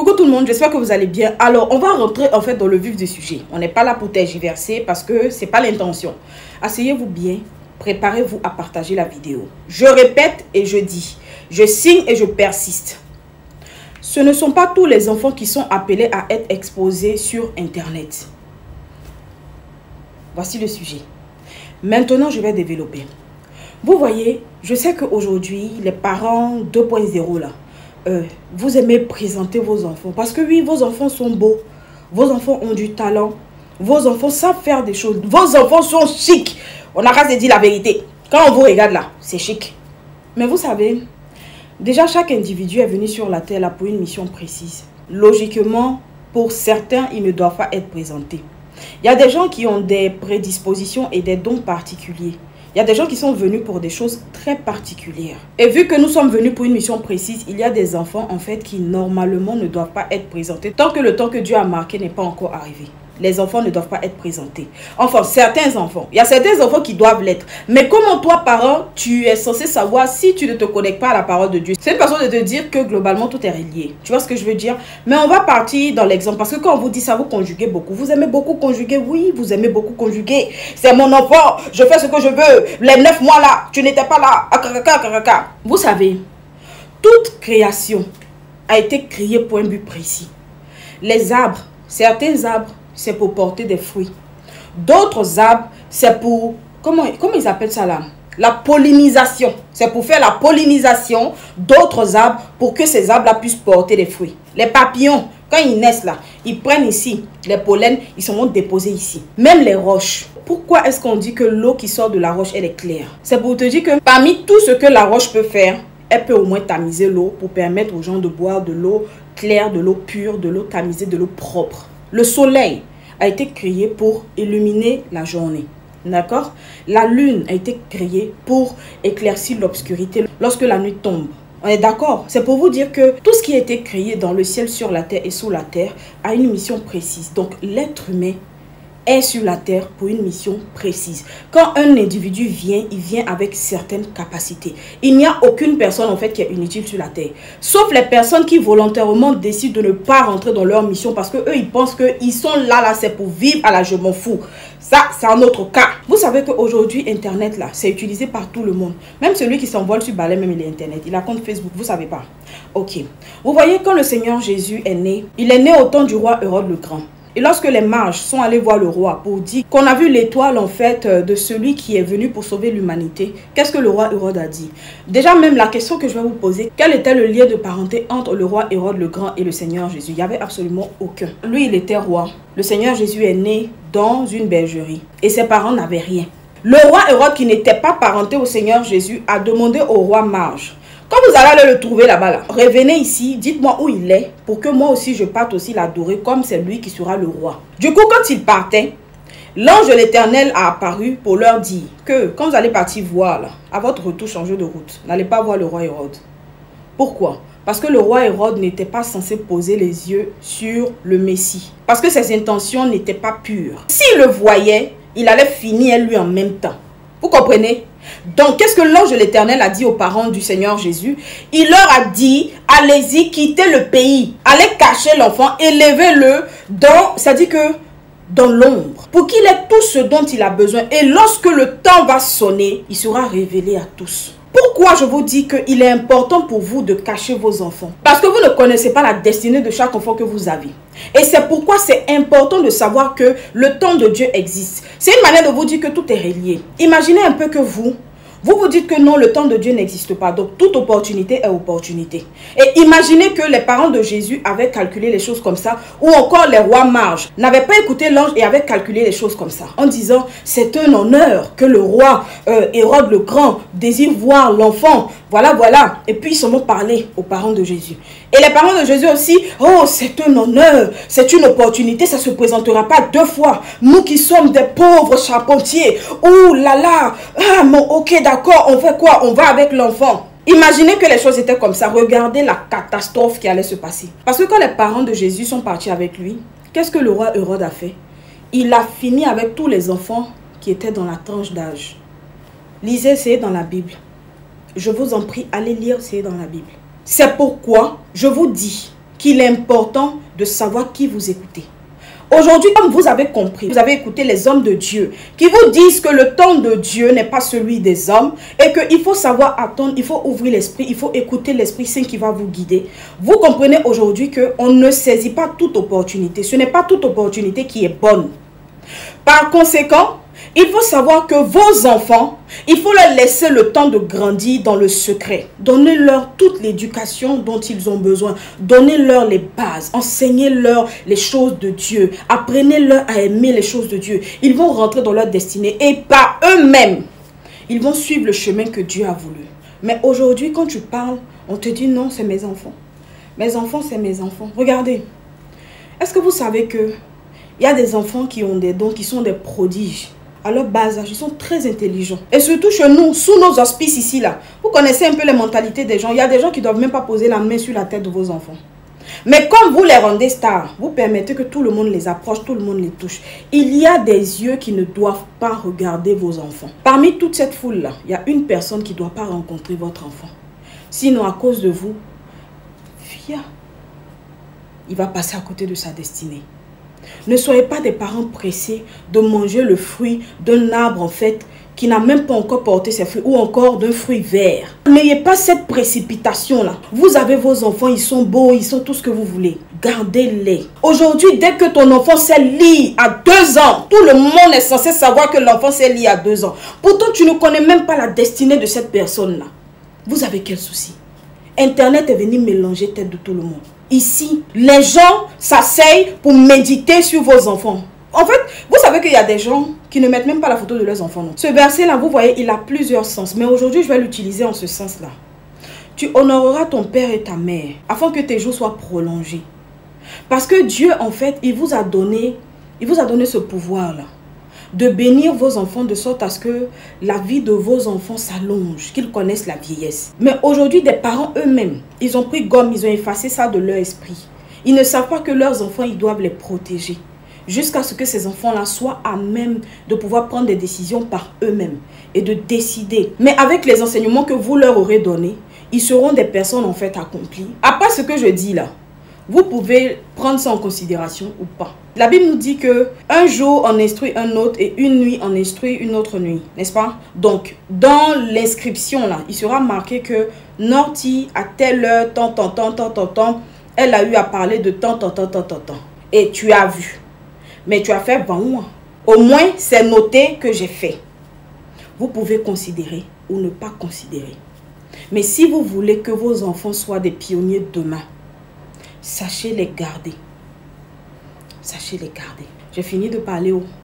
Coucou tout le monde, j'espère que vous allez bien. Alors, on va rentrer en fait dans le vif du sujet. On n'est pas là pour tergiverser parce que c'est pas l'intention. Asseyez-vous bien, préparez-vous à partager la vidéo. Je répète et je dis, je signe et je persiste. Ce ne sont pas tous les enfants qui sont appelés à être exposés sur Internet. Voici le sujet. Maintenant, je vais développer. Vous voyez, je sais qu'aujourd'hui, les parents 2.0 là, vous aimez présenter vos enfants. Parce que oui, vos enfants sont beaux. Vos enfants ont du talent. Vos enfants savent faire des choses. Vos enfants sont chics. On a qu'à se dire la vérité. Quand on vous regarde là, c'est chic. Mais vous savez, déjà chaque individu est venu sur la terre là pour une mission précise. Logiquement, pour certains, ils ne doivent pas être présentés. Il y a des gens qui ont des prédispositions et des dons particuliers. Il y a des gens qui sont venus pour des choses très particulières. Et vu que nous sommes venus pour une mission précise, il y a des enfants en fait qui normalement ne doivent pas être présentés tant que le temps que Dieu a marqué n'est pas encore arrivé. Les enfants ne doivent pas être présentés. Enfin, certains enfants. Il y a certains enfants qui doivent l'être. Mais comment toi, parent, tu es censé savoir si tu ne te connectes pas à la parole de Dieu? C'est une façon de te dire que globalement, tout est relié. Tu vois ce que je veux dire? Mais on va partir dans l'exemple. Parce que quand on vous dit ça, vous conjuguez beaucoup. Vous aimez beaucoup conjuguer? Oui, vous aimez beaucoup conjuguer. C'est mon enfant. Je fais ce que je veux. Les 9 mois là, tu n'étais pas là. Vous savez, toute création a été créée pour un but précis. Les arbres, certains arbres, c'est pour porter des fruits. D'autres arbres, c'est pour... Comment ils appellent ça là? La pollinisation. C'est pour faire la pollinisation d'autres arbres pour que ces arbres-là puissent porter des fruits. Les papillons, quand ils naissent là, ils prennent ici les pollens, ils sont déposés ici. Même les roches. Pourquoi est-ce qu'on dit que l'eau qui sort de la roche, elle est claire? C'est pour te dire que parmi tout ce que la roche peut faire, elle peut au moins tamiser l'eau pour permettre aux gens de boire de l'eau claire, de l'eau pure, de l'eau tamisée, de l'eau propre. Le soleil a été créé pour illuminer la journée. D'accord? La lune a été créée pour éclaircir l'obscurité lorsque la nuit tombe. On est d'accord? C'est pour vous dire que tout ce qui a été créé dans le ciel, sur la terre et sous la terre a une mission précise. Donc l'être humain est sur la terre pour une mission précise. Quand un individu vient, il vient avec certaines capacités. Il n'y a aucune personne en fait qui est inutile sur la terre. Sauf les personnes qui volontairement décident de ne pas rentrer dans leur mission parce que eux ils pensent qu'ils sont là, c'est pour vivre à la je m'en fous. Ça, c'est un autre cas. Vous savez qu'aujourd'hui, Internet, là, c'est utilisé par tout le monde. Même celui qui s'envole sur balai, même il est Internet. Il a compte Facebook, vous savez pas. Ok. Vous voyez, quand le Seigneur Jésus est né, il est né au temps du roi Hérode le Grand. Et lorsque les mages sont allés voir le roi pour dire qu'on a vu l'étoile en fait de celui qui est venu pour sauver l'humanité, qu'est-ce que le roi Hérode a dit? Déjà même la question que je vais vous poser, quel était le lien de parenté entre le roi Hérode le Grand et le Seigneur Jésus? Il n'y avait absolument aucun. Lui, il était roi. Le Seigneur Jésus est né dans une bergerie et ses parents n'avaient rien. Le roi Hérode, qui n'était pas parenté au Seigneur Jésus, a demandé au roi mage: quand vous allez aller le trouver là-bas, là, revenez ici, dites-moi où il est, pour que moi aussi je parte aussi l'adorer, comme c'est lui qui sera le roi. Du coup, quand il partait, l'ange de l'Éternel a apparu pour leur dire que quand vous allez partir voir, là, à votre retour, changez de route. N'allez pas voir le roi Hérode. Pourquoi? Parce que le roi Hérode n'était pas censé poser les yeux sur le Messie. Parce que ses intentions n'étaient pas pures. S'il le voyait, il allait finir lui en même temps. Vous comprenez? Donc, qu'est-ce que l'ange de l'Éternel a dit aux parents du Seigneur Jésus? Il leur a dit, allez-y, quittez le pays. Allez cacher l'enfant, élevez-le dans, c'est-à-dire que dans l'ombre, pour qu'il ait tout ce dont il a besoin. Et lorsque le temps va sonner, il sera révélé à tous. Pourquoi je vous dis qu'il est important pour vous de cacher vos enfants? Parce que vous ne connaissez pas la destinée de chaque enfant que vous avez. Et c'est pourquoi c'est important de savoir que le temps de Dieu existe. C'est une manière de vous dire que tout est relié. Imaginez un peu que vous dites que non, le temps de Dieu n'existe pas. Donc, toute opportunité est opportunité. Et imaginez que les parents de Jésus avaient calculé les choses comme ça, ou encore les rois mages n'avaient pas écouté l'ange et avaient calculé les choses comme ça, en disant, c'est un honneur que le roi Hérode le Grand désire voir l'enfant. Voilà, voilà. Et puis, ils se vont parler aux parents de Jésus. Et les parents de Jésus aussi, oh, c'est un honneur, c'est une opportunité, ça ne se présentera pas deux fois. Nous qui sommes des pauvres charpentiers, oh là là, ah, bon, ok, d'accord, on fait quoi? On va avec l'enfant. Imaginez que les choses étaient comme ça. Regardez la catastrophe qui allait se passer. Parce que quand les parents de Jésus sont partis avec lui, qu'est-ce que le roi Hérode a fait? Il a fini avec tous les enfants qui étaient dans la tranche d'âge. Lisez, c'est dans la Bible. Je vous en prie, allez lire, c'est dans la Bible. C'est pourquoi je vous dis qu'il est important de savoir qui vous écoutez. Aujourd'hui, comme vous avez compris, vous avez écouté les hommes de Dieu qui vous disent que le temps de Dieu n'est pas celui des hommes et qu'il faut savoir attendre, il faut ouvrir l'esprit, il faut écouter l'Esprit Saint qui va vous guider. Vous comprenez aujourd'hui qu'on ne saisit pas toute opportunité. Ce n'est pas toute opportunité qui est bonne. Par conséquent, il faut savoir que vos enfants, il faut leur laisser le temps de grandir dans le secret. Donnez-leur toute l'éducation dont ils ont besoin. Donnez-leur les bases. Enseignez-leur les choses de Dieu. Apprenez-leur à aimer les choses de Dieu. Ils vont rentrer dans leur destinée et par eux-mêmes, ils vont suivre le chemin que Dieu a voulu. Mais aujourd'hui, quand tu parles, on te dit non, c'est mes enfants. Mes enfants, c'est mes enfants. Regardez, est-ce que vous savez que il y a des enfants qui ont des dons, qui sont des prodiges. À leur bas âge, ils sont très intelligents. Et surtout chez nous, sous nos auspices ici, là, vous connaissez un peu les mentalités des gens. Il y a des gens qui ne doivent même pas poser la main sur la tête de vos enfants. Mais comme vous les rendez stars, vous permettez que tout le monde les approche, tout le monde les touche. Il y a des yeux qui ne doivent pas regarder vos enfants. Parmi toute cette foule-là, il y a une personne qui ne doit pas rencontrer votre enfant. Sinon, à cause de vous, il va passer à côté de sa destinée. Ne soyez pas des parents pressés de manger le fruit d'un arbre en fait qui n'a même pas encore porté ses fruits ou encore d'un fruit vert. N'ayez pas cette précipitation là. Vous avez vos enfants, ils sont beaux, ils sont tout ce que vous voulez. Gardez-les. Aujourd'hui, dès que ton enfant sait lire à 2 ans, tout le monde est censé savoir que l'enfant sait lire à 2 ans. Pourtant, tu ne connais même pas la destinée de cette personne là. Vous avez quel souci? Internet est venu mélanger tête de tout le monde. Ici, les gens s'asseyent pour méditer sur vos enfants. En fait, vous savez qu'il y a des gens qui ne mettent même pas la photo de leurs enfants. Non. Ce verset-là, vous voyez, il a plusieurs sens. Mais aujourd'hui, je vais l'utiliser en ce sens-là. Tu honoreras ton père et ta mère afin que tes jours soient prolongés. Parce que Dieu, en fait, il vous a donné ce pouvoir-là. De bénir vos enfants de sorte à ce que la vie de vos enfants s'allonge, qu'ils connaissent la vieillesse. Mais aujourd'hui, des parents eux-mêmes, ils ont pris gomme, ils ont effacé ça de leur esprit. Ils ne savent pas que leurs enfants, ils doivent les protéger. Jusqu'à ce que ces enfants-là soient à même de pouvoir prendre des décisions par eux-mêmes et de décider. Mais avec les enseignements que vous leur aurez donnés, ils seront des personnes en fait accomplies. À part ce que je dis là, vous pouvez prendre ça en considération ou pas. La Bible nous dit que un jour on instruit un autre et une nuit on instruit une autre nuit, n'est-ce pas? Donc, dans l'inscription là, il sera marqué que Norty à telle heure, tant, elle a eu à parler de tant. Et tu as vu. Mais tu as fait 20 mois. Au moins, c'est noté que j'ai fait. Vous pouvez considérer ou ne pas considérer. Mais si vous voulez que vos enfants soient des pionniers demain, sachez les garder. Sachez les garder. J'ai fini de parler